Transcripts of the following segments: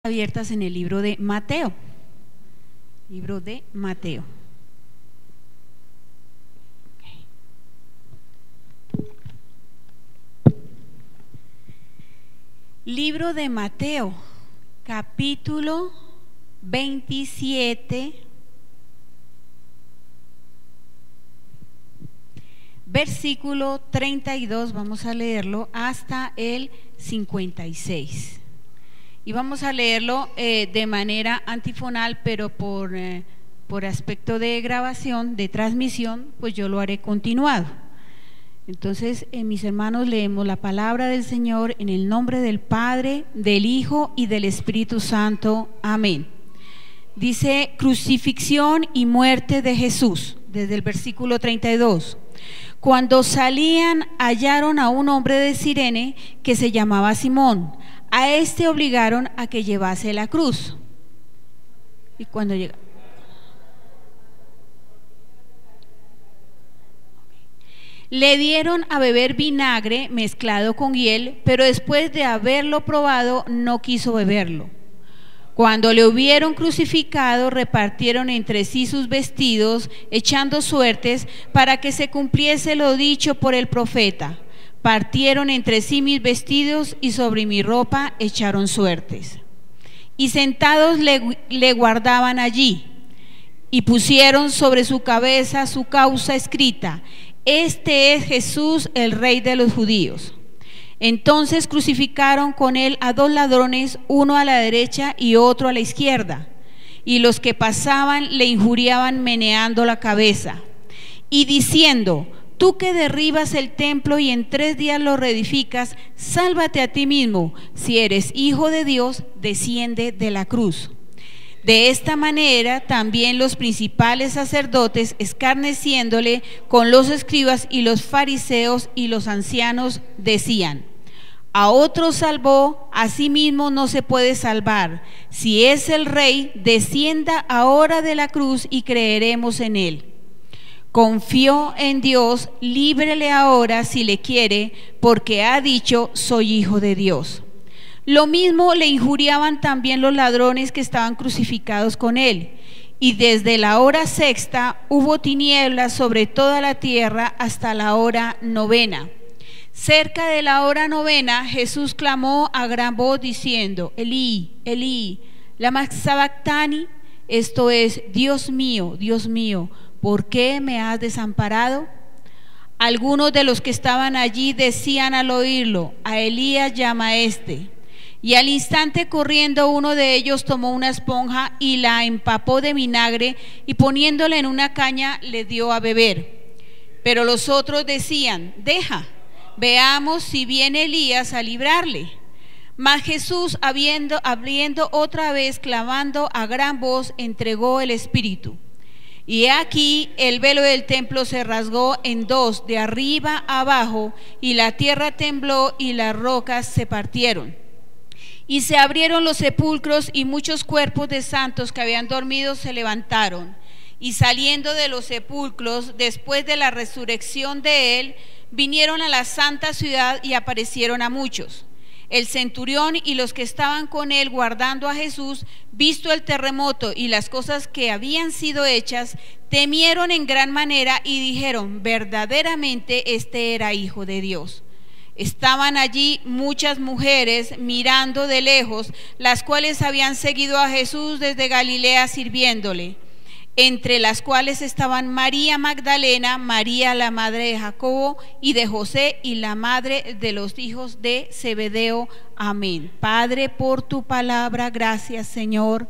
Abiertas en el libro de Mateo. Libro de Mateo. Libro de Mateo, capítulo 27, versículo 32, vamos a leerlo hasta el 56. Y vamos a leerlo de manera antifonal, pero por aspecto de grabación, de transmisión, pues yo lo haré continuado. Entonces, mis hermanos, leemos la palabra del Señor en el nombre del Padre, del Hijo y del Espíritu Santo. Amén. Dice: crucifixión y muerte de Jesús, desde el versículo 32. Cuando salían, hallaron a un hombre de Cirene que se llamaba Simón. A este obligaron a que llevase la cruz. Y cuando llega, le dieron a beber vinagre mezclado con hiel, pero después de haberlo probado no quiso beberlo. Cuando le hubieron crucificado, repartieron entre sí sus vestidos, echando suertes para que se cumpliese lo dicho por el profeta: partieron entre sí mis vestidos y sobre mi ropa echaron suertes. Y sentados le guardaban allí, y pusieron sobre su cabeza su causa escrita: este es Jesús, el Rey de los judíos. Entonces crucificaron con él a dos ladrones, uno a la derecha y otro a la izquierda. Y los que pasaban le injuriaban meneando la cabeza y diciendo: tú que derribas el templo y en 3 días lo reedificas, sálvate a ti mismo. Si eres hijo de Dios, desciende de la cruz. De esta manera también los principales sacerdotes, escarneciéndole con los escribas y los fariseos y los ancianos, decían: a otro salvó, a sí mismo no se puede salvar. Si es el Rey, descienda ahora de la cruz y creeremos en él. Confió en Dios, líbrele ahora si le quiere, porque ha dicho: soy hijo de Dios. Lo mismo le injuriaban también los ladrones que estaban crucificados con él. Y desde la hora sexta hubo tinieblas sobre toda la tierra hasta la hora 9. Cerca de la hora 9, Jesús clamó a gran voz diciendo: Elí, Elí, lama sabactani, esto es: Dios mío, ¿por qué me has desamparado? Algunos de los que estaban allí decían al oírlo: a Elías llama a este. Y al instante, corriendo, uno de ellos tomó una esponja y la empapó de vinagre y poniéndola en una caña le dio a beber. Pero los otros decían: deja, veamos si viene Elías a librarle. Mas Jesús, abriendo otra vez, clamando a gran voz, entregó el espíritu. Y aquí el velo del templo se rasgó en 2, de arriba a abajo, y la tierra tembló y las rocas se partieron. Y se abrieron los sepulcros, y muchos cuerpos de santos que habían dormido se levantaron. Y saliendo de los sepulcros, después de la resurrección de él, vinieron a la santa ciudad y aparecieron a muchos. El centurión y los que estaban con él guardando a Jesús, visto el terremoto y las cosas que habían sido hechas, temieron en gran manera y dijeron: verdaderamente este era hijo de Dios. Estaban allí muchas mujeres mirando de lejos, las cuales habían seguido a Jesús desde Galilea sirviéndole, entre las cuales estaban María Magdalena, María la madre de Jacobo y de José, y la madre de los hijos de Zebedeo. Amén. Padre, por tu palabra, gracias, Señor,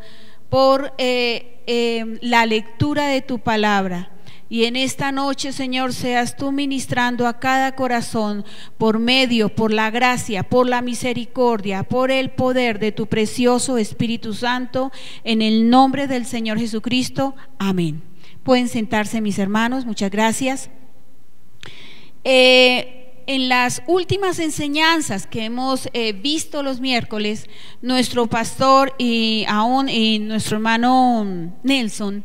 por la lectura de tu palabra. Y en esta noche, Señor, seas tú ministrando a cada corazón por la gracia, por la misericordia, por el poder de tu precioso Espíritu Santo, en el nombre del Señor Jesucristo. Amén. Pueden sentarse, mis hermanos, muchas gracias. En las últimas enseñanzas que hemos visto los miércoles, nuestro pastor y nuestro hermano Nelson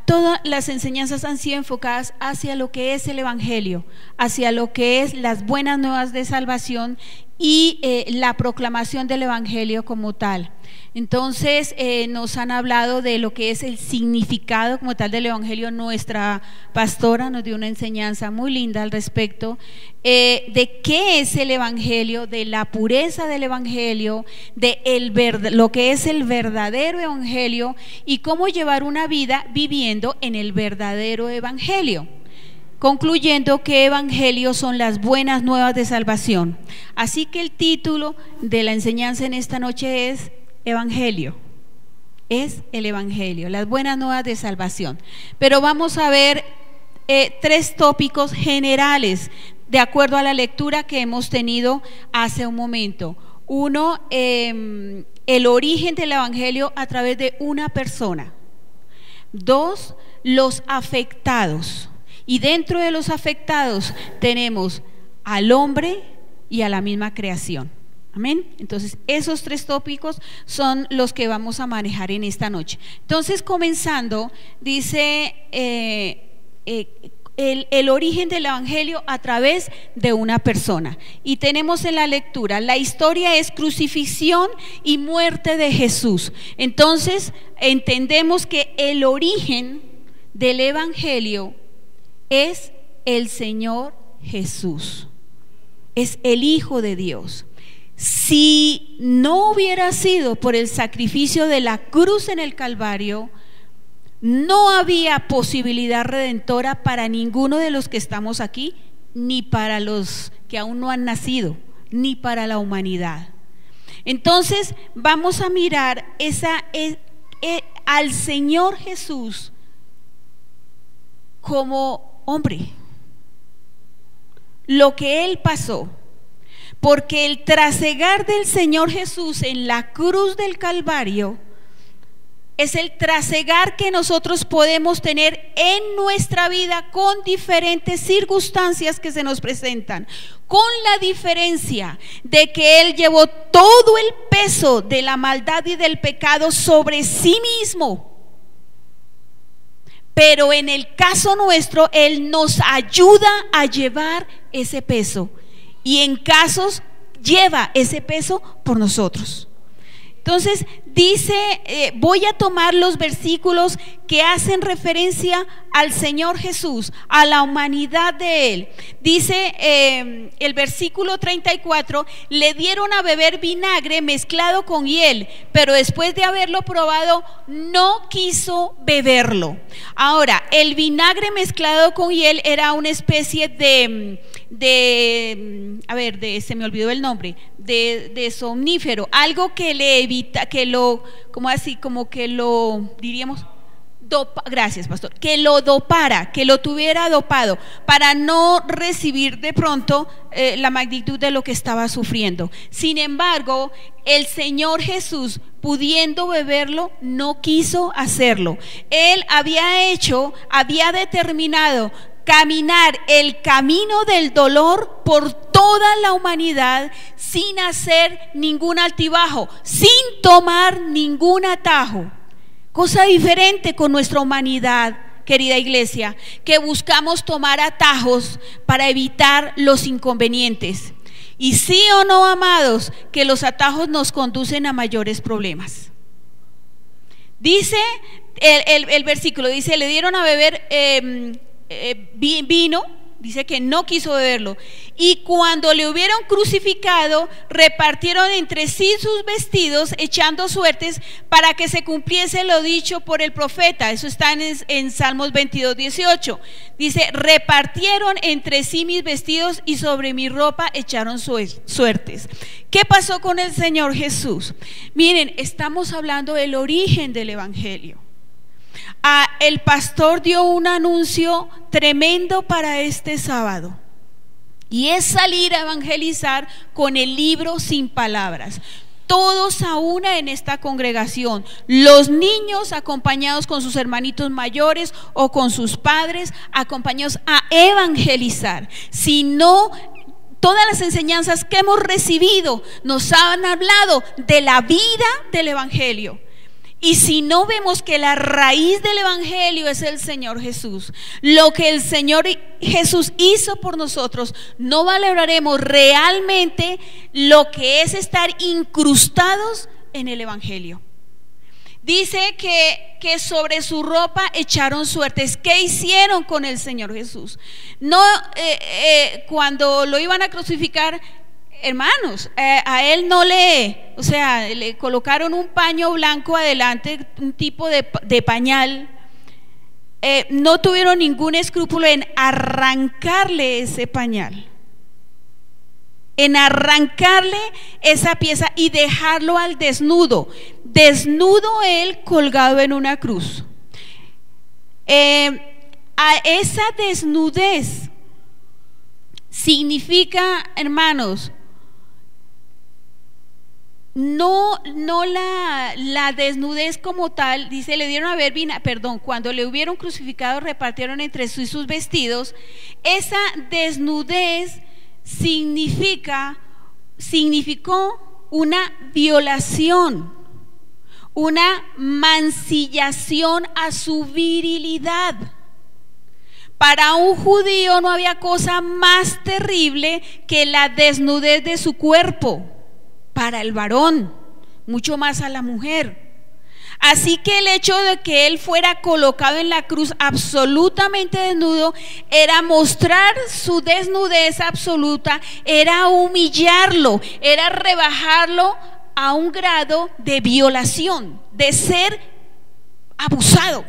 todas las enseñanzas han sido enfocadas hacia lo que es el Evangelio, hacia lo que es las buenas nuevas de salvación y la proclamación del Evangelio como tal. Entonces nos han hablado de lo que es el significado como tal del Evangelio. Nuestra pastora nos dio una enseñanza muy linda al respecto de qué es el Evangelio, de la pureza del Evangelio, de lo que es el verdadero Evangelio y cómo llevar una vida viviendo en el verdadero Evangelio, concluyendo que evangelios son las buenas nuevas de salvación. Así que el título de la enseñanza en esta noche es Evangelio, es el Evangelio, las buenas nuevas de salvación. Pero vamos a ver 3 tópicos generales de acuerdo a la lectura que hemos tenido hace un momento. Uno, el origen del Evangelio a través de una persona. 2, los afectados. Y dentro de los afectados tenemos al hombre y a la misma creación. Amén. Entonces esos 3 tópicos son los que vamos a manejar en esta noche. Entonces, comenzando, dice el origen del Evangelio a través de una persona. Y tenemos en la lectura, la historia es crucifixión y muerte de Jesús. Entonces entendemos que el origen del Evangelio es el Señor Jesús, es el Hijo de Dios. Si no hubiera sido por el sacrificio de la cruz en el Calvario, no había posibilidad redentora para ninguno de los que estamos aquí, ni para los que aún no han nacido, ni para la humanidad. Entonces vamos a mirar al Señor Jesús como hombre, lo que Él pasó, porque el trasegar del Señor Jesús en la cruz del Calvario es el trasegar que nosotros podemos tener en nuestra vida con diferentes circunstancias que se nos presentan, con la diferencia de que Él llevó todo el peso de la maldad y del pecado sobre sí mismo. Pero en el caso nuestro, Él nos ayuda a llevar ese peso, y en casos lleva ese peso por nosotros. Entonces dice, voy a tomar los versículos que hacen referencia al Señor Jesús, a la humanidad de Él. Dice el versículo 34, le dieron a beber vinagre mezclado con hiel, pero después de haberlo probado no quiso beberlo. Ahora, el vinagre mezclado con hiel era una especie se me olvidó el nombre, de somnífero, algo que le evita, que lo, como así, como que lo diríamos, gracias pastor, que lo dopara, que lo tuviera dopado para no recibir de pronto la magnitud de lo que estaba sufriendo. Sin embargo, el Señor Jesús, pudiendo beberlo, no quiso hacerlo. Él había determinado caminar el camino del dolor por toda la humanidad sin hacer ningún altibajo, sin tomar ningún atajo. Cosa diferente con nuestra humanidad, querida iglesia, que buscamos tomar atajos para evitar los inconvenientes. Y sí o no, amados, que los atajos nos conducen a mayores problemas. Dice el versículo, dice, le dieron a beber vino, dice que no quiso beberlo, y cuando le hubieron crucificado, repartieron entre sí sus vestidos, echando suertes para que se cumpliese lo dicho por el profeta. Eso está en Salmos 22:18. Dice, repartieron entre sí mis vestidos y sobre mi ropa echaron suertes. ¿Qué pasó con el Señor Jesús? Miren, estamos hablando del origen del Evangelio. El pastor dio un anuncio tremendo para este sábado, y es salir a evangelizar con el libro Sin Palabras. Todos a una en esta congregación, los niños acompañados con sus hermanitos mayores o con sus padres, acompañados a evangelizar. Si no, todas las enseñanzas que hemos recibido nos han hablado de la vida del Evangelio. Y si no vemos que la raíz del evangelio es el Señor Jesús, lo que el Señor Jesús hizo por nosotros, no valoraremos realmente lo que es estar incrustados en el evangelio. Dice que sobre su ropa echaron suertes. ¿Qué hicieron con el Señor Jesús? No, cuando lo iban a crucificar, hermanos, a él no le colocaron un paño blanco adelante, un tipo de pañal. No tuvieron ningún escrúpulo en arrancarle ese pañal, en arrancarle esa pieza y dejarlo al desnudo él colgado en una cruz. A esa desnudez significa, hermanos, no la desnudez como tal. Dice, le dieron a ver cuando le hubieron crucificado, repartieron entre sí sus vestidos. Esa desnudez significó una violación, una mancillación a su virilidad. Para un judío no había cosa más terrible que la desnudez de su cuerpo. Para el varón, mucho más a la mujer. Así que el hecho de que él fuera colocado en la cruz absolutamente desnudo era mostrar su desnudez absoluta, era humillarlo, era rebajarlo a un grado de violación, de ser abusado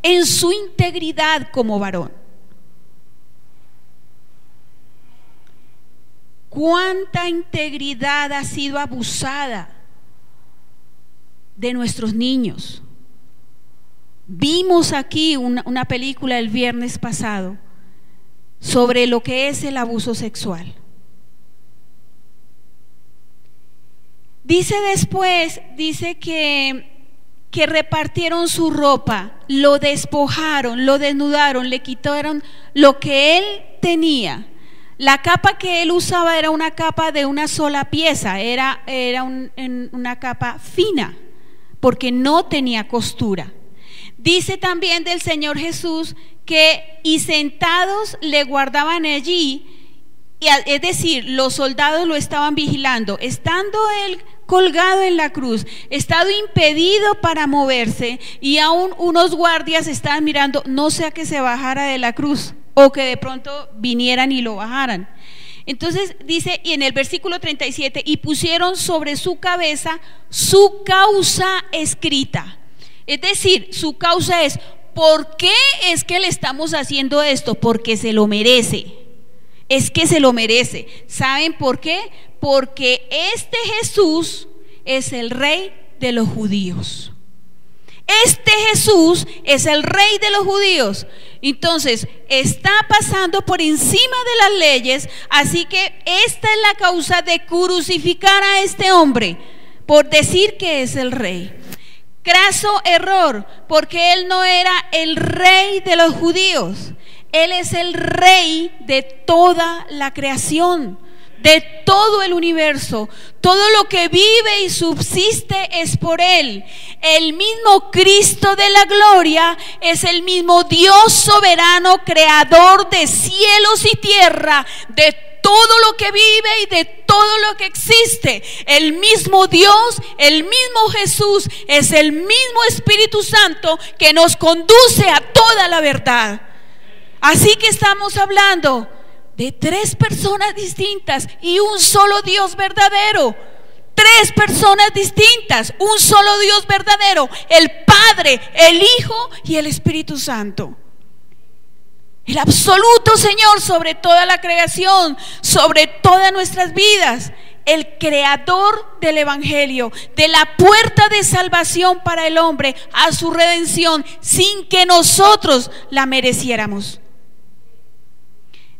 en su integridad como varón. ¿Cuánta integridad ha sido abusada de nuestros niños? Vimos aquí una película el viernes pasado sobre lo que es el abuso sexual. Dice después, que repartieron su ropa, lo despojaron, lo desnudaron, le quitaron lo que él tenía. La capa que él usaba era una capa de una sola pieza, era una capa fina, porque no tenía costura. Dice también del Señor Jesús que y sentados le guardaban allí, es decir, los soldados lo estaban vigilando, estando él colgado en la cruz, estado impedido para moverse, y aún unos guardias estaban mirando, no sea que se bajara de la cruz o que de pronto vinieran y lo bajaran. Entonces dice, y en el versículo 37, y pusieron sobre su cabeza su causa escrita. Es decir, su causa es, ¿por qué es que le estamos haciendo esto? Porque se lo merece. Es que se lo merece. ¿Saben por qué? Porque este Jesús es el Rey de los judíos. Este Jesús es el Rey de los judíos. Entonces está pasando por encima de las leyes. Así que esta es la causa de crucificar a este hombre, por decir que es el Rey. Craso error, porque él no era el Rey de los judíos. Él es el Rey de toda la creación, de todo el universo. Todo lo que vive y subsiste es por Él. El mismo Cristo de la gloria es el mismo Dios soberano, creador de cielos y tierra, de todo lo que vive y de todo lo que existe. El mismo Dios, el mismo Jesús, es el mismo Espíritu Santo que nos conduce a toda la verdad. Así que estamos hablando de tres personas distintas y un solo Dios verdadero. Tres personas distintas, un solo Dios verdadero: el Padre, el Hijo y el Espíritu Santo. El absoluto Señor sobre toda la creación, sobre todas nuestras vidas. El creador del evangelio, de la puerta de salvación para el hombre a su redención, sin que nosotros la mereciéramos.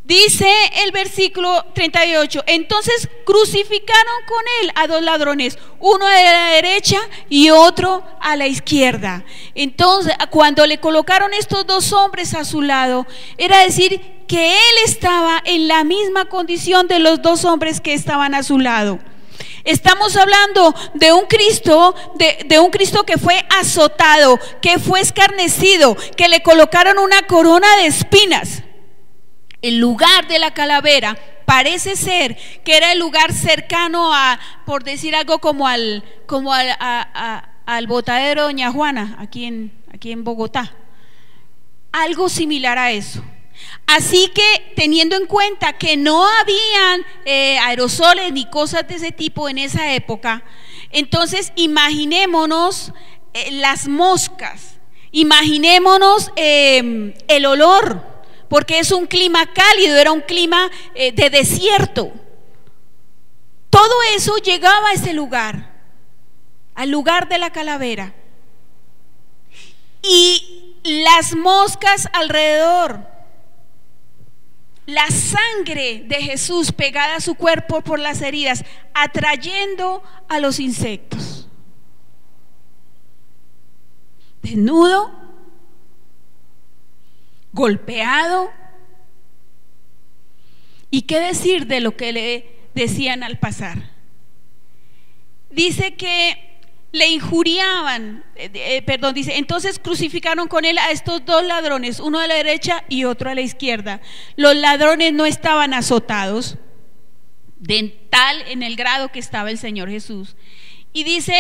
Dice el versículo 38, entonces crucificaron con él a dos ladrones, uno a la derecha y otro a la izquierda. Entonces, cuando le colocaron estos dos hombres a su lado, era decir que él estaba en la misma condición de los dos hombres que estaban a su lado. Estamos hablando de un Cristo, de un Cristo que fue azotado, que fue escarnecido, que le colocaron una corona de espinas. El lugar de la calavera parece ser que era el lugar cercano a, por decir algo, como al botadero de Doña Juana, aquí en Bogotá. Algo similar a eso. Así que, teniendo en cuenta que no habían aerosoles ni cosas de ese tipo en esa época, entonces imaginémonos las moscas, imaginémonos el olor, porque es un clima cálido, era un clima de desierto. Todo eso llegaba a ese lugar, al lugar de la calavera, y las moscas alrededor, la sangre de Jesús pegada a su cuerpo por las heridas, atrayendo a los insectos. Desnudo, golpeado. ¿Y qué decir de lo que le decían al pasar? Dice que le injuriaban, dice, entonces crucificaron con él a estos dos ladrones, uno a la derecha y otro a la izquierda. Los ladrones no estaban azotados en el grado que estaba el Señor Jesús. Y dice,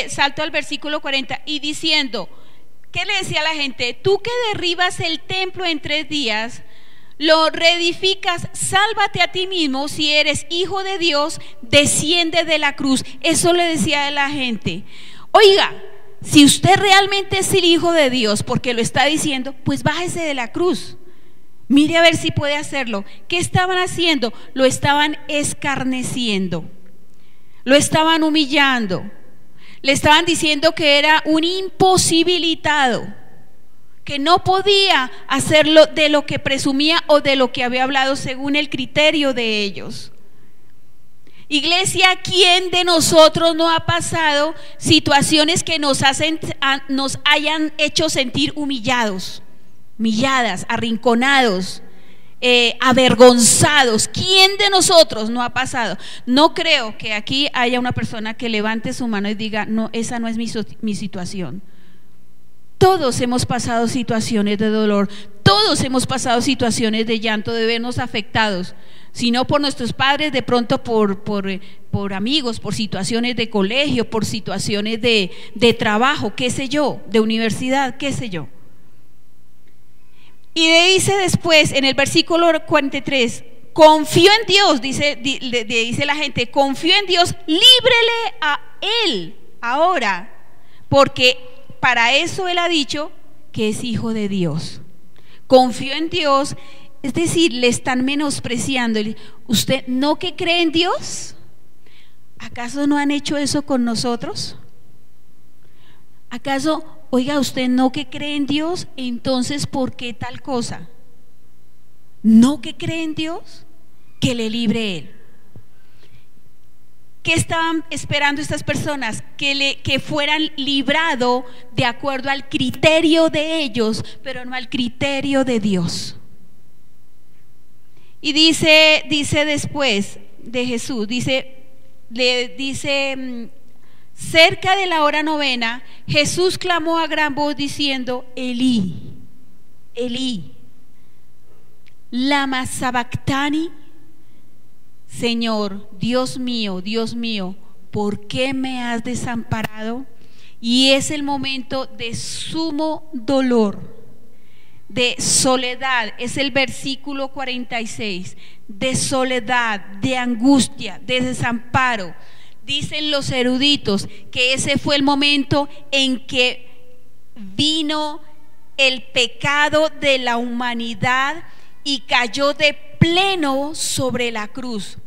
salto al versículo 40, y diciendo, ¿qué le decía a la gente? Tú que derribas el templo en 3 días, lo reedificas, sálvate a ti mismo. Si eres hijo de Dios, desciende de la cruz. Eso le decía a la gente. Oiga, si usted realmente es el hijo de Dios, porque lo está diciendo, pues bájese de la cruz. Mire a ver si puede hacerlo. ¿Qué estaban haciendo? Lo estaban escarneciendo, lo estaban humillando, le estaban diciendo que era un imposibilitado, que no podía hacerlo de lo que presumía o de lo que había hablado según el criterio de ellos. Iglesia, ¿quién de nosotros no ha pasado situaciones que nos hayan hecho sentir humillados, humilladas, arrinconados, avergonzados? ¿Quién de nosotros no ha pasado? No creo que aquí haya una persona que levante su mano y diga, no, esa no es mi situación. Todos hemos pasado situaciones de dolor, todos hemos pasado situaciones de llanto, de vernos afectados, si no por nuestros padres, de pronto por amigos, por situaciones de colegio, por situaciones de trabajo, qué sé yo, de universidad, qué sé yo. Y dice después en el versículo 43, confío en Dios, dice la gente, confío en Dios, líbrele a él ahora, porque para eso él ha dicho que es hijo de Dios. Confío en Dios, es decir, le están menospreciando. ¿Usted no que cree en Dios? ¿Acaso no han hecho eso con nosotros? ¿Acaso, oiga, usted no que cree en Dios? Entonces, ¿por qué tal cosa? ¿No que cree en Dios? Que le libre él. ¿Qué estaban esperando estas personas? Que fueran librados de acuerdo al criterio de ellos, pero no al criterio de Dios. Y dice después de Jesús, cerca de la hora 9, Jesús clamó a gran voz diciendo, Elí, Elí, lama sabactani. Señor, Dios mío, ¿por qué me has desamparado? Y es el momento de sumo dolor, de soledad, es el versículo 46, de soledad, de angustia, de desamparo. Dicen los eruditos que ese fue el momento en que vino el pecado de la humanidad y cayó de pleno sobre la cruz,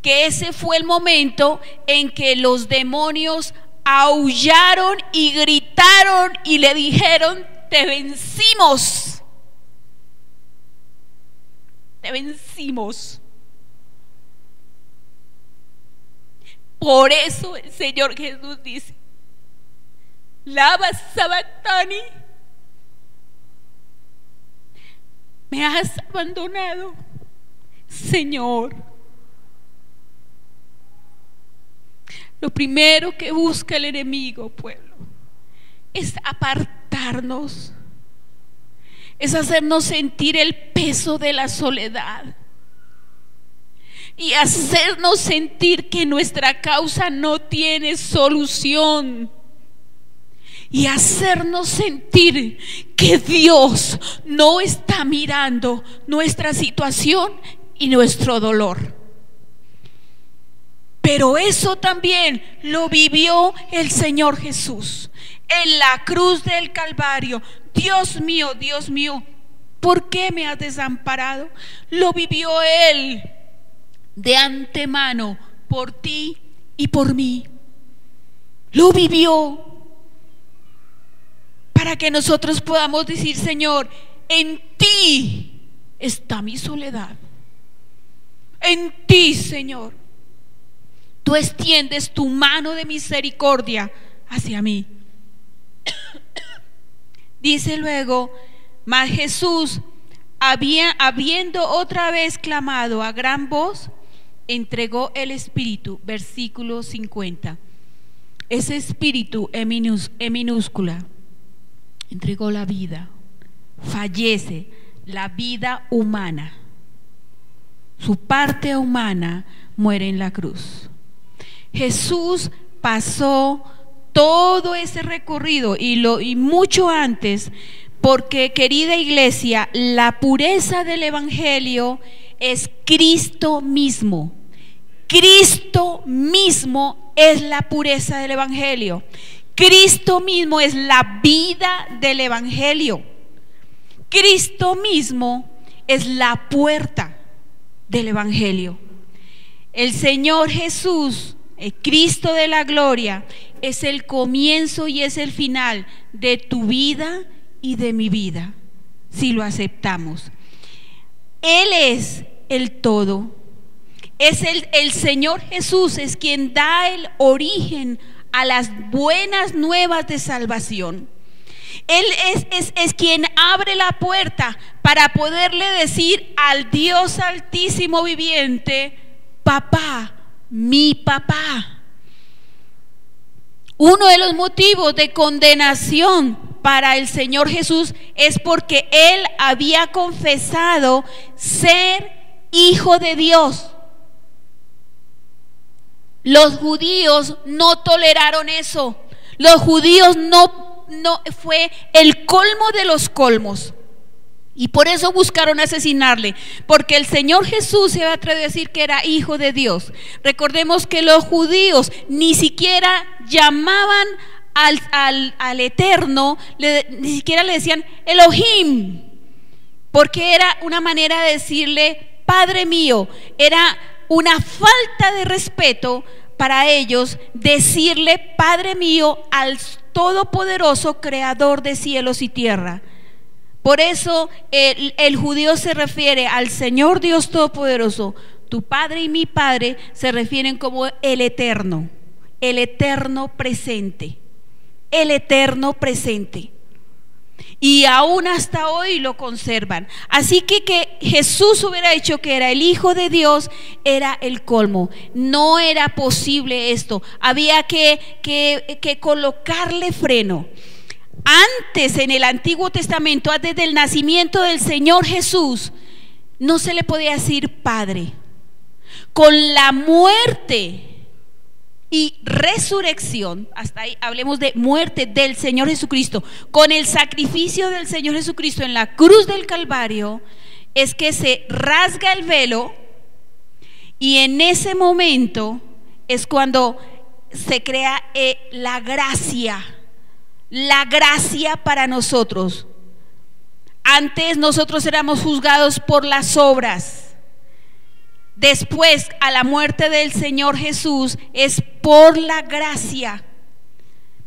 que ese fue el momento en que los demonios aullaron y gritaron y le dijeron, te vencimos, te vencimos. Por eso el Señor Jesús dice, lama sabactani, me has abandonado, Señor. Lo primero que busca el enemigo, pueblo, es apartarnos, es hacernos sentir el peso de la soledad y hacernos sentir que nuestra causa no tiene solución, y hacernos sentir que Dios no está mirando nuestra situación y nuestro dolor. Pero eso también lo vivió el Señor Jesús en la cruz del Calvario. Dios mío, ¿por qué me has desamparado? Lo vivió Él de antemano por ti y por mí. Lo vivió para que nosotros podamos decir: Señor, en ti está mi soledad. En ti, Señor, tú extiendes tu mano de misericordia hacia mí. Dice luego: mas Jesús, habiendo otra vez clamado a gran voz, entregó el Espíritu. Versículo 50. Ese Espíritu en minúscula entregó la vida, fallece la vida humana, su parte humana muere en la cruz. Jesús pasó todo ese recorrido y mucho antes, porque, querida iglesia, la pureza del evangelio es Cristo mismo. Cristo mismo es la pureza del evangelio. Cristo mismo es la vida del evangelio. Cristo mismo es la puerta del evangelio. El Señor Jesús, el Cristo de la gloria, es el comienzo y es el final de tu vida y de mi vida, si lo aceptamos. Él es el todo. Es el Señor Jesús, es quien da el origen a las buenas nuevas de salvación. Él es quien abre la puerta para poderle decir al Dios altísimo viviente: papá, mi papá. Uno de los motivos de condenación para el Señor Jesús es porque Él había confesado ser hijo de Dios. Los judíos no toleraron eso. Los judíos no fue el colmo de los colmos, y por eso buscaron asesinarle, porque el Señor Jesús se atrevió a decir que era hijo de Dios. Recordemos que los judíos ni siquiera llamaban al Eterno, ni siquiera le decían Elohim, porque era una manera de decirle Padre mío. Era una falta de respeto para ellos decirle Padre mío al Todopoderoso, creador de cielos y tierra. Por eso el judío se refiere al Señor Dios Todopoderoso. Tu Padre y mi Padre se refieren como el eterno presente, el eterno presente. Y aún hasta hoy lo conservan. Así que Jesús hubiera dicho que era el Hijo de Dios era el colmo. No era posible esto. Había que colocarle freno. Antes, en el Antiguo Testamento, antes del nacimiento del Señor Jesús, no se le podía decir Padre. Con la muerte y resurrección, hasta ahí hablemos de muerte del Señor Jesucristo, con el sacrificio del Señor Jesucristo en la cruz del Calvario, es que se rasga el velo, y en ese momento es cuando se crea la gracia para nosotros. Antes nosotros éramos juzgados por las obras. Después, a la muerte del Señor Jesús, es por la gracia.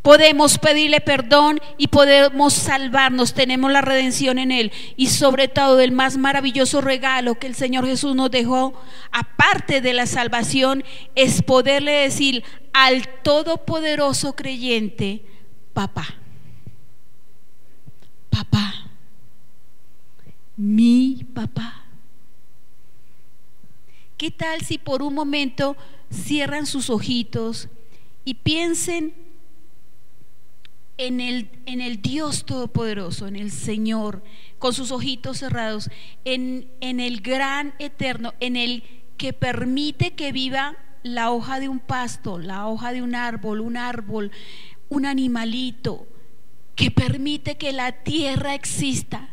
Podemos pedirle perdón y podemos salvarnos. Tenemos la redención en Él. Y sobre todo, el más maravilloso regalo que el Señor Jesús nos dejó, aparte de la salvación, es poderle decir al todopoderoso creyente: papá, papá, mi papá. ¿Qué tal si por un momento cierran sus ojitos y piensen en el Dios Todopoderoso, en el Señor, con sus ojitos cerrados, en el gran eterno, en el que permite que viva la hoja de un pasto, la hoja de un árbol, un animalito, que permite que la tierra exista,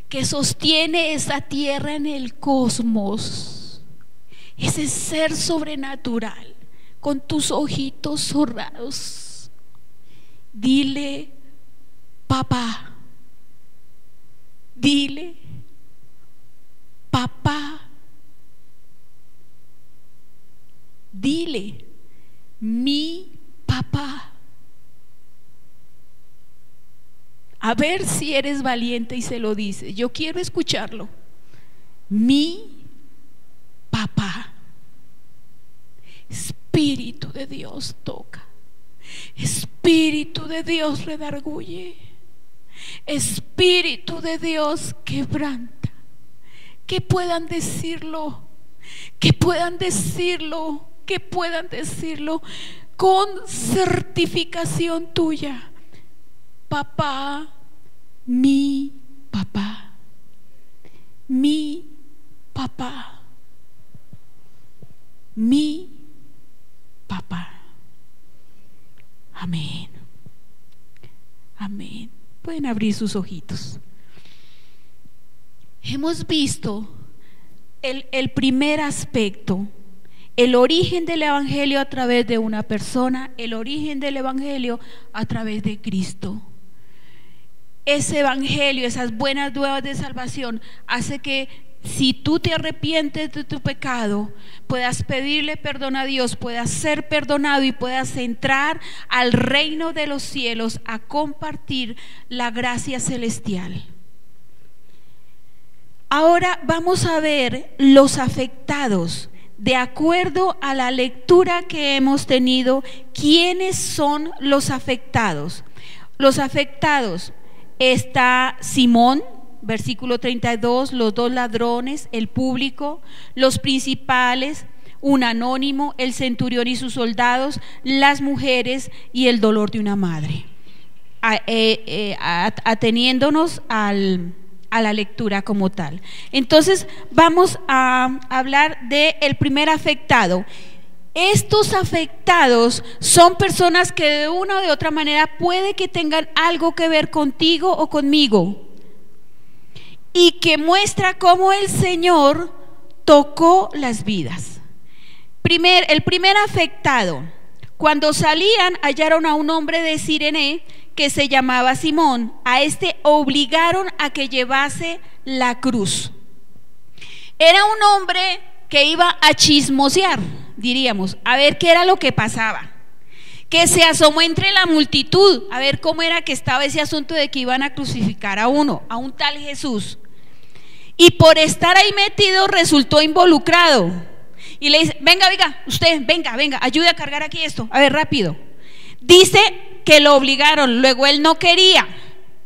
que sostiene esa tierra en el cosmos, ese ser sobrenatural, con tus ojitos cerrados. Dile, papá, dile, papá, dile, mi papá. A ver si eres valiente y se lo dices. Yo quiero escucharlo. Mi papá. Espíritu de Dios toca. Espíritu de Dios redarguye. Espíritu de Dios quebranta. Que puedan decirlo, que puedan decirlo, que puedan decirlo con certificación tuya. Papá, mi papá, mi papá, mi papá. Amén. Amén. Pueden abrir sus ojitos. Hemos visto el primer aspecto, el origen del evangelio a través de una persona, el origen del evangelio a través de Cristo. Ese evangelio, esas buenas nuevas de salvación, hace que si tú te arrepientes de tu pecado, puedas pedirle perdón a Dios, puedas ser perdonado y puedas entrar al reino de los cielos a compartir la gracia celestial. Ahora vamos a ver los afectados. De acuerdo a la lectura que hemos tenido, ¿quiénes son los afectados? Los afectados. Está Simón, versículo 32, los dos ladrones, el público, los principales, un anónimo, el centurión y sus soldados, las mujeres y el dolor de una madre. Ateniéndonos a la lectura como tal. Entonces vamos a hablar del primer afectado. Estos afectados son personas que de una o de otra manera puede que tengan algo que ver contigo o conmigo, y que muestra cómo el Señor tocó las vidas. El primer afectado: cuando salían hallaron a un hombre de Cirene que se llamaba Simón. A este obligaron a que llevase la cruz. Era un hombre que iba a chismosear, diríamos, a ver qué era lo que pasaba, que se asomó entre la multitud a ver cómo era que estaba ese asunto de que iban a crucificar a un tal Jesús, y por estar ahí metido resultó involucrado y le dice: venga, usted, venga, ayude a cargar aquí esto, a ver, rápido. Dice que lo obligaron, luego él no quería,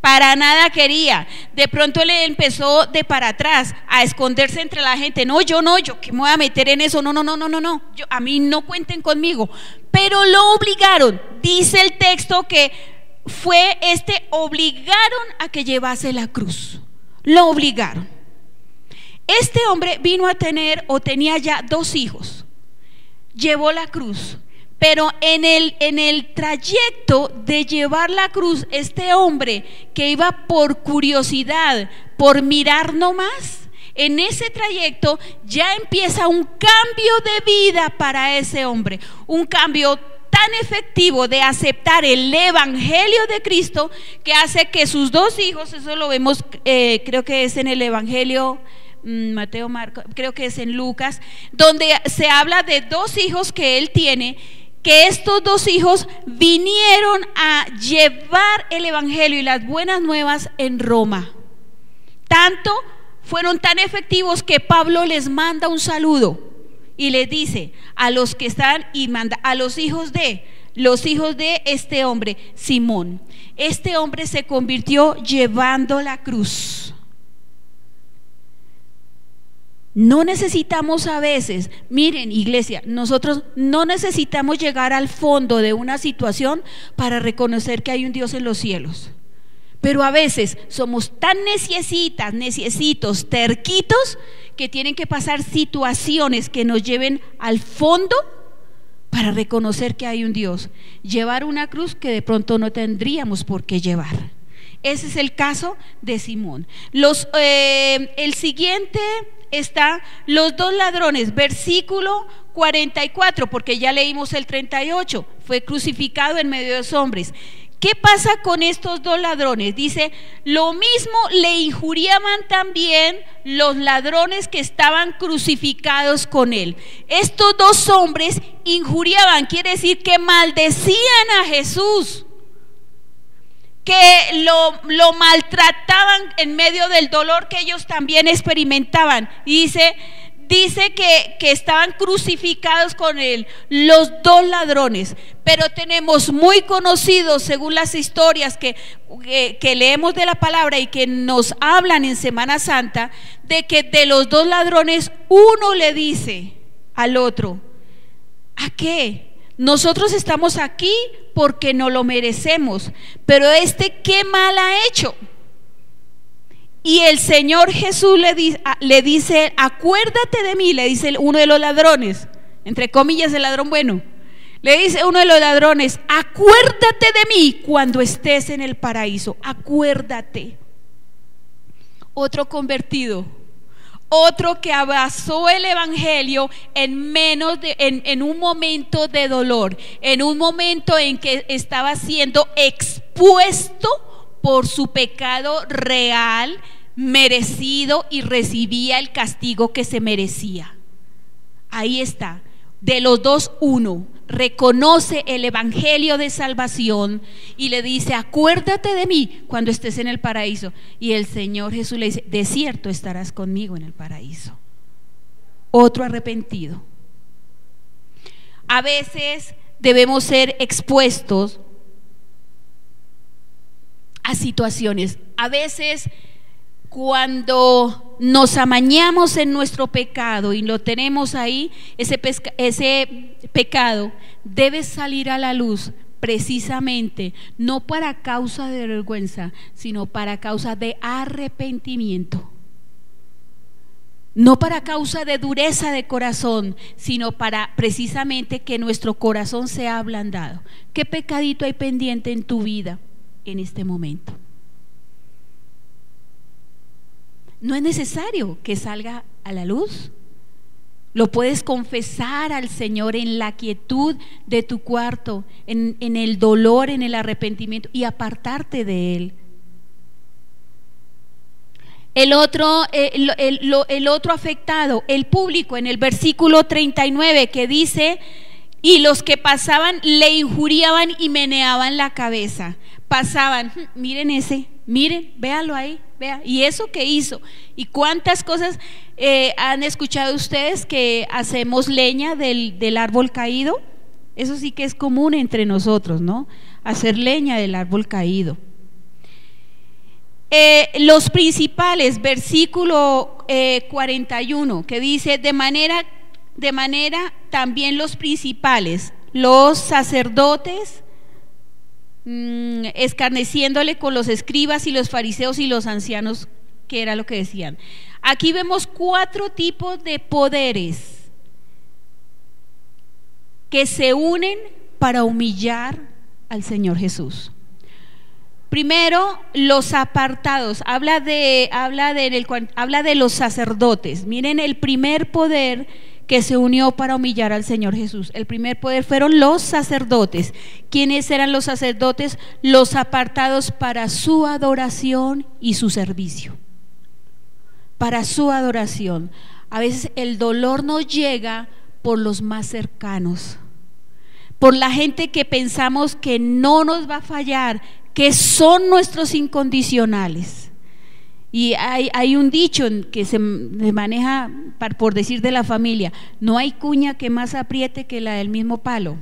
para nada quería. De pronto le empezó de para atrás a esconderse entre la gente. Yo que me voy a meter en eso, no, a mí no cuenten conmigo. Pero lo obligaron. Dice el texto que obligaron a que llevase la cruz. Lo obligaron. Este hombre vino a tener o tenía ya 2 hijos. Llevó la cruz. Pero en el trayecto de llevar la cruz, este hombre que iba por curiosidad, por mirar nomás, en ese trayecto ya empieza un cambio de vida para ese hombre, un cambio tan efectivo de aceptar el evangelio de Cristo, que hace que sus 2 hijos, eso lo vemos, creo que es en el evangelio Mateo, Marcos, creo que es en Lucas, donde se habla de 2 hijos que él tiene, que estos 2 hijos vinieron a llevar el evangelio y las buenas nuevas en Roma. Fueron tan efectivos que Pablo les manda un saludo y les dice a los que están, y manda a los hijos de este hombre, Simón. Este hombre se convirtió llevando la cruz. No necesitamos a veces, miren iglesia, nosotros no necesitamos llegar al fondo de una situación para reconocer que hay un Dios en los cielos. Pero a veces somos tan neciecitos, terquitos, que tienen que pasar situaciones que nos lleven al fondo para reconocer que hay un Dios. Llevar una cruz que de pronto no tendríamos por qué llevar. Ese es el caso de Simón. El siguiente está los dos ladrones, versículo 44, porque ya leímos el 38, fue crucificado en medio de los hombres. ¿Qué pasa con estos dos ladrones? Dice, lo mismo le injuriaban también los ladrones que estaban crucificados con él. Estos dos hombres injuriaban, quiere decir que maldecían a Jesús, que lo maltrataban en medio del dolor que ellos también experimentaban. Dice que estaban crucificados con él, los dos ladrones. Pero tenemos muy conocidos, según las historias que leemos de la palabra y que nos hablan en Semana Santa, de que de los dos ladrones uno le dice al otro: ¿a qué? Nosotros estamos aquí porque no lo merecemos, pero ¿qué mal ha hecho? Y el Señor Jesús le dice, acuérdate de mí, le dice uno de los ladrones, entre comillas el ladrón bueno, le dice uno de los ladrones, acuérdate de mí cuando estés en el paraíso, acuérdate. Otro convertido, otro que abrazó el evangelio en un momento de dolor, en un momento en que estaba siendo expuesto por su pecado real, merecido, y recibía el castigo que se merecía. Ahí está, de los dos uno reconoce el evangelio de salvación y le dice, acuérdate de mí cuando estés en el paraíso. Y el Señor Jesús le dice, de cierto estarás conmigo en el paraíso. Otro arrepentido. A veces debemos ser expuestos a situaciones. A veces cuando nos amañamos en nuestro pecado y lo tenemos ahí, ese pecado debe salir a la luz precisamente, no para causa de vergüenza, sino para causa de arrepentimiento. No para causa de dureza de corazón, sino para precisamente que nuestro corazón sea ablandado. ¿Qué pecadito hay pendiente en tu vida en este momento? No es necesario que salga a la luz. Lo puedes confesar al Señor en la quietud de tu cuarto, en el dolor, en el arrepentimiento, y apartarte de él. El otro afectado, el público, en el versículo 39, que dice, y los que pasaban le injuriaban y meneaban la cabeza. Pasaban, miren véalo ahí, vea, y eso que hizo, y cuántas cosas han escuchado ustedes que hacemos leña del árbol caído. Eso sí que es común entre nosotros, ¿no? Hacer leña del árbol caído. Los principales, versículo 41, que dice, de manera también los principales, los sacerdotes, escarneciéndole con los escribas y los fariseos y los ancianos, que era lo que decían. Aquí vemos 4 tipos de poderes que se unen para humillar al Señor Jesús. Primero, los apartados, habla de los sacerdotes. Miren el primer poder que se unió para humillar al Señor Jesús. El primer poder fueron los sacerdotes. ¿Quiénes eran los sacerdotes? Los apartados para su adoración y su servicio. Para su adoración. A veces el dolor nos llega por los más cercanos, por la gente que pensamos que no nos va a fallar, que son nuestros incondicionales. Y hay un dicho que se maneja por decir de la familia: no hay cuña que más apriete que la del mismo palo.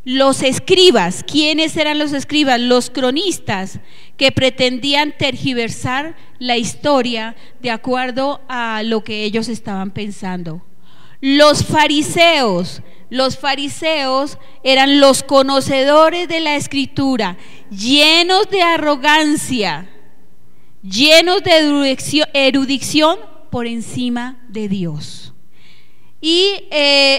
Los escribas, ¿quiénes eran los escribas? Los cronistas que pretendían tergiversar la historia de acuerdo a lo que ellos estaban pensando. Los fariseos eran los conocedores de la escritura, llenos de arrogancia, llenos de erudición por encima de Dios. Y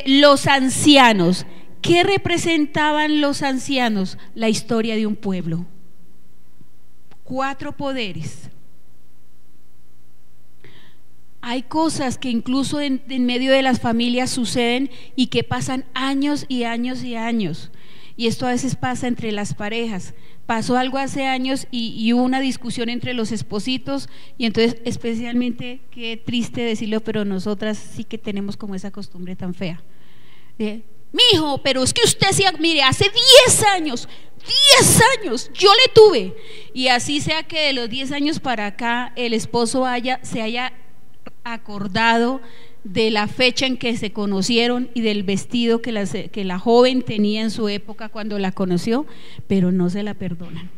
los ancianos, ¿qué representaban los ancianos? La historia de un pueblo. 4 poderes. Hay cosas que incluso en medio de las familias suceden y que pasan años y años y años. Y esto a veces pasa entre las parejas. Pasó algo hace años y hubo una discusión entre los espositos, y entonces especialmente, qué triste decirlo, pero nosotras sí que tenemos como esa costumbre tan fea. Mijo, pero es que usted sí, mire, hace 10 años yo le tuve. Y así sea que de los 10 años para acá el esposo se haya acordado de la fecha en que se conocieron y del vestido que la joven tenía en su época cuando la conoció, pero no se la perdonan.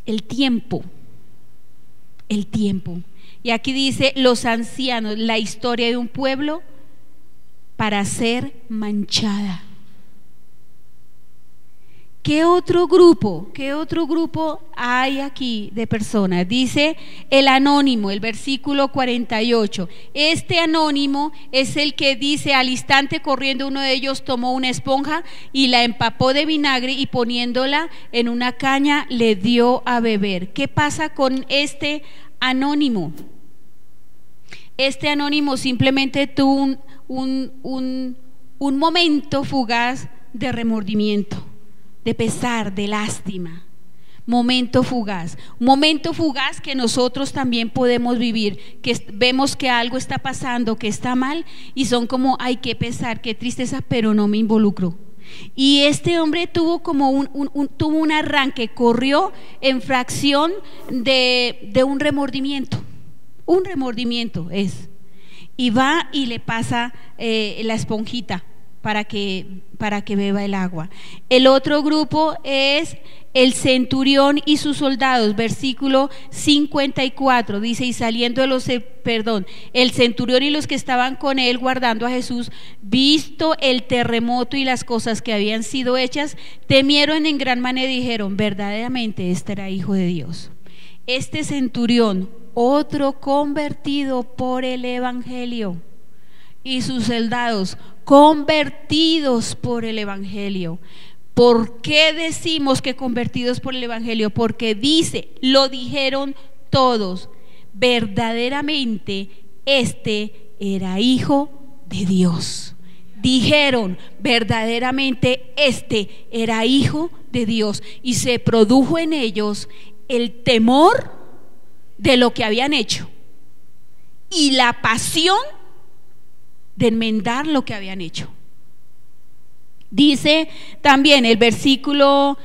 El tiempo. Y aquí dice los ancianos, la historia de un pueblo para ser manchada. ¿Qué otro grupo hay aquí de personas? Dice el anónimo, el versículo 48. Este anónimo es el que dice: al instante corriendo uno de ellos tomó una esponja y la empapó de vinagre y poniéndola en una caña le dio a beber. ¿Qué pasa con este anónimo? Este anónimo simplemente tuvo un momento fugaz de remordimiento, de pesar, de lástima. Momento fugaz que nosotros también podemos vivir, que vemos que algo está pasando, que está mal, y son como: ay, qué pesar, qué tristeza, pero no me involucro. Y este hombre tuvo como tuvo un arranque, corrió en fracción de un remordimiento. Un remordimiento es, y va y le pasa la esponjita para que beba el agua. El otro grupo es el centurión y sus soldados, versículo 54, dice: y saliendo el centurión y los que estaban con él guardando a Jesús, visto el terremoto y las cosas que habían sido hechas, temieron en gran manera y dijeron: verdaderamente este era hijo de Dios. Este centurión, otro convertido por el evangelio, y sus soldados convertidos por el evangelio. ¿Por qué decimos que convertidos por el evangelio? Porque lo dijeron todos: verdaderamente este era hijo de Dios. Dijeron: verdaderamente este era hijo de Dios, y se produjo en ellos el temor de lo que habían hecho y la pasión de enmendar lo que habían hecho. Dice también el versículo,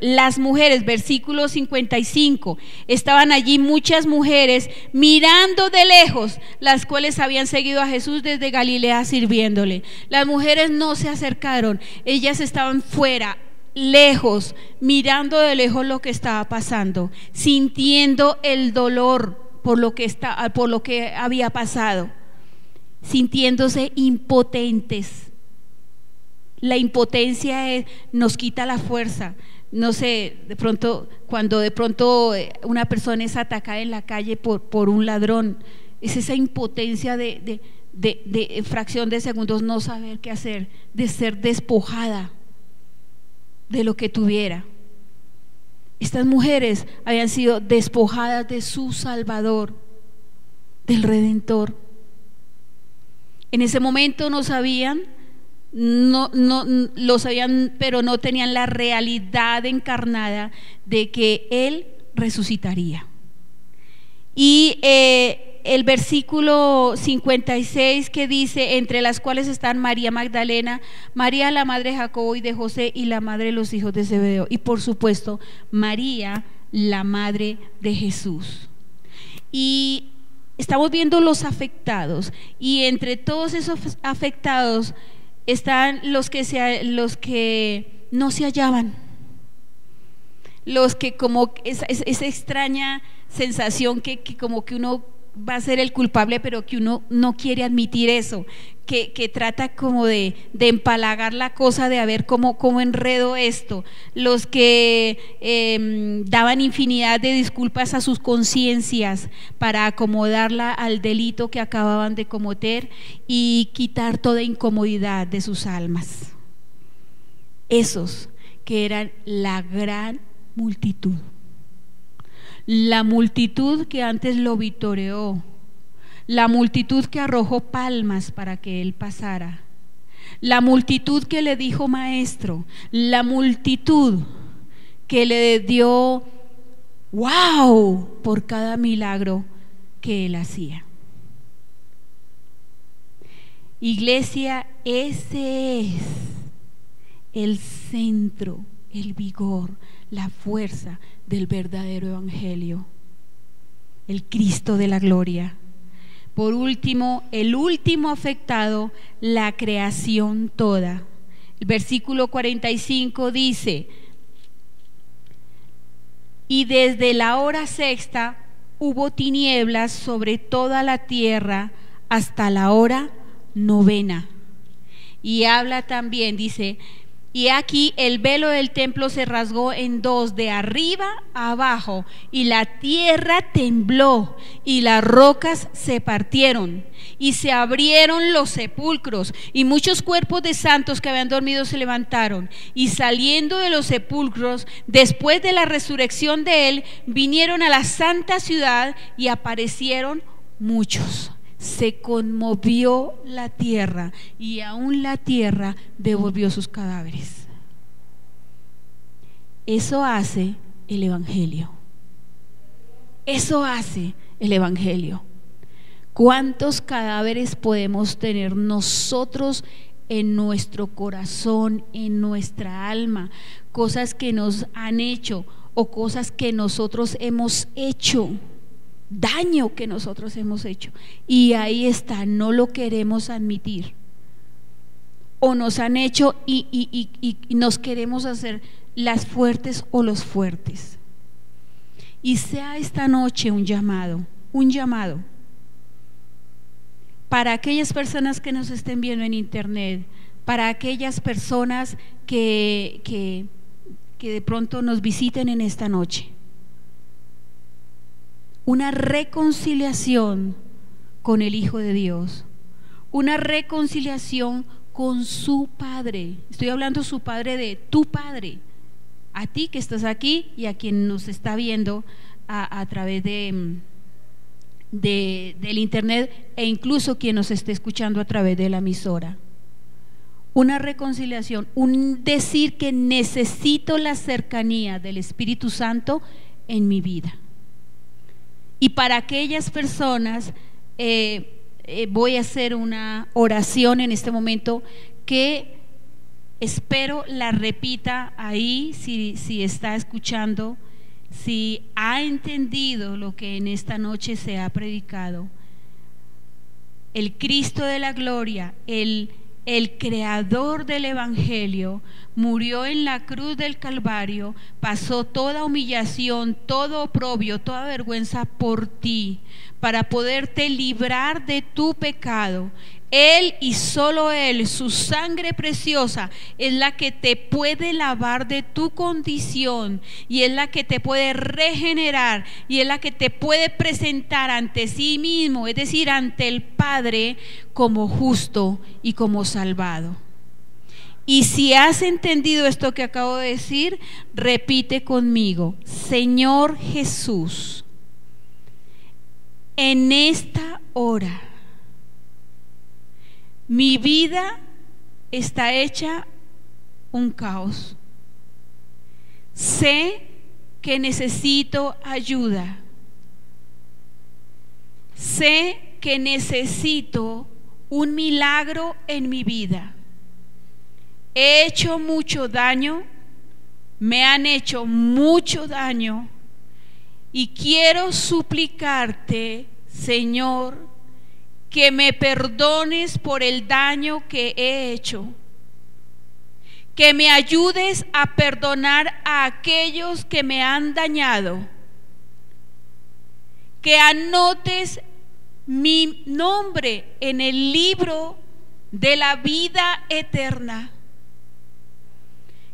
las mujeres, versículo 55, estaban allí muchas mujeres mirando de lejos, las cuales habían seguido a Jesús desde Galilea sirviéndole. Las mujeres no se acercaron, ellas estaban fuera, lejos, mirando de lejos lo que estaba pasando, sintiendo el dolor por lo que había pasado, sintiéndose impotentes. La impotencia nos quita la fuerza. No sé, cuando de pronto una persona es atacada en la calle por un ladrón, es esa impotencia de fracción de segundos, no saber qué hacer, de ser despojada de lo que tuviera. Estas mujeres habían sido despojadas de su Salvador, del Redentor. En ese momento no sabían, lo sabían, pero no tenían la realidad encarnada de que Él resucitaría. Y el versículo 56 que dice: entre las cuales están María Magdalena, María la madre de Jacobo y de José, y la madre de los hijos de Zebedeo, y por supuesto María, la madre de Jesús. Y estamos viendo los afectados, y entre todos esos afectados están los que no se hallaban, los que como esa extraña sensación que como que uno va a ser el culpable, pero que uno no quiere admitir eso, que trata como de empalagar la cosa, de a ver cómo enredo esto, los que daban infinidad de disculpas a sus conciencias para acomodarla al delito que acababan de cometer y quitar toda incomodidad de sus almas. Esos que eran la gran multitud, la multitud que antes lo vitoreó, la multitud que arrojó palmas para que él pasara, la multitud que le dijo maestro, la multitud que le dio wow por cada milagro que él hacía. Iglesia, ese es el centro, el vigor, la fuerza del verdadero evangelio, el Cristo de la gloria. Por último, el último afectado, la creación toda. El versículo 45 dice: y desde la hora sexta hubo tinieblas sobre toda la tierra hasta la hora novena. Y habla también, dice: y aquí el velo del templo se rasgó en dos, de arriba a abajo, y la tierra tembló, y las rocas se partieron, y se abrieron los sepulcros, y muchos cuerpos de santos que habían dormido se levantaron, y saliendo de los sepulcros, después de la resurrección de él, vinieron a la santa ciudad, y aparecieron muchos. Se conmovió la tierra, y aún la tierra devolvió sus cadáveres. Eso hace el evangelio. Eso hace el evangelio. ¿Cuántos cadáveres podemos tener nosotros en nuestro corazón, en nuestra alma? Cosas que nos han hecho o cosas que nosotros hemos hecho, daño que nosotros hemos hecho, y ahí está, no lo queremos admitir, o nos han hecho y nos queremos hacer las fuertes o los fuertes. Y sea esta noche un llamado para aquellas personas que nos estén viendo en internet, para aquellas personas que de pronto nos visiten en esta noche. Una reconciliación con el Hijo de Dios, una reconciliación con su Padre. Estoy hablando su Padre, de tu Padre, a ti que estás aquí y a quien nos está viendo a través del internet, e incluso quien nos esté escuchando a través de la emisora. Una reconciliación, un decir que necesito la cercanía del Espíritu Santo en mi vida. Y para aquellas personas voy a hacer una oración en este momento que espero la repita ahí, si está escuchando, si ha entendido lo que en esta noche se ha predicado. El Cristo de la gloria, el creador del evangelio, murió en la cruz del Calvario, pasó toda humillación, todo oprobio, toda vergüenza por ti, para poderte librar de tu pecado. Él y solo Él, su sangre preciosa, es la que te puede lavar de tu condición, y es la que te puede regenerar, y es la que te puede presentar ante sí mismo, es decir, ante el Padre, como justo y como salvado. Y si has entendido esto que acabo de decir, repite conmigo: Señor Jesús, en esta hora mi vida está hecha un caos. Sé que necesito ayuda. Sé que necesito un milagro en mi vida. He hecho mucho daño, me han hecho mucho daño, y quiero suplicarte, Señor, que me perdones por el daño que he hecho, que me ayudes a perdonar a aquellos que me han dañado, que anotes mi nombre en el libro de la vida eterna,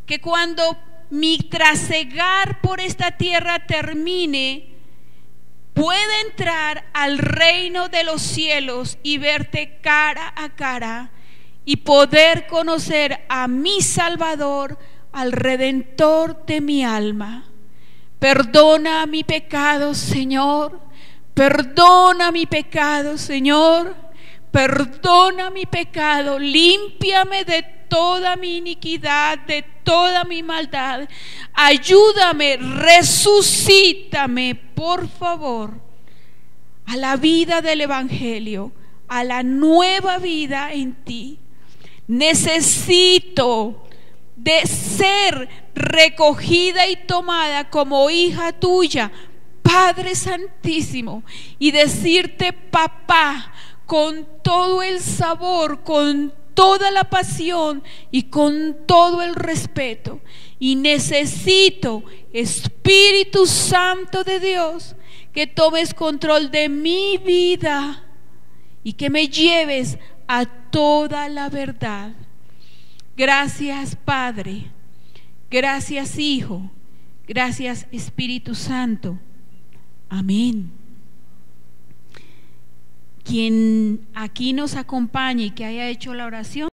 que cuando mi trasegar por esta tierra termine, pueda entrar al reino de los cielos y verte cara a cara y poder conocer a mi Salvador, al Redentor de mi alma. Perdona mi pecado, Señor. Perdona mi pecado, Señor. Perdona mi pecado. Límpiame de toda mi iniquidad, de toda mi maldad. Ayúdame, resucítame, por favor, a la vida del Evangelio, a la nueva vida en ti. Necesito de ser recogida y tomada como hija tuya, Padre Santísimo, y decirte papá con todo el sabor, con toda la pasión y con todo el respeto. Y necesito, Espíritu Santo de Dios, que tomes control de mi vida y que me lleves a toda la verdad. Gracias, Padre. Gracias, Hijo. Gracias, Espíritu Santo. Amén. Quien aquí nos acompañe y que haya hecho la oración.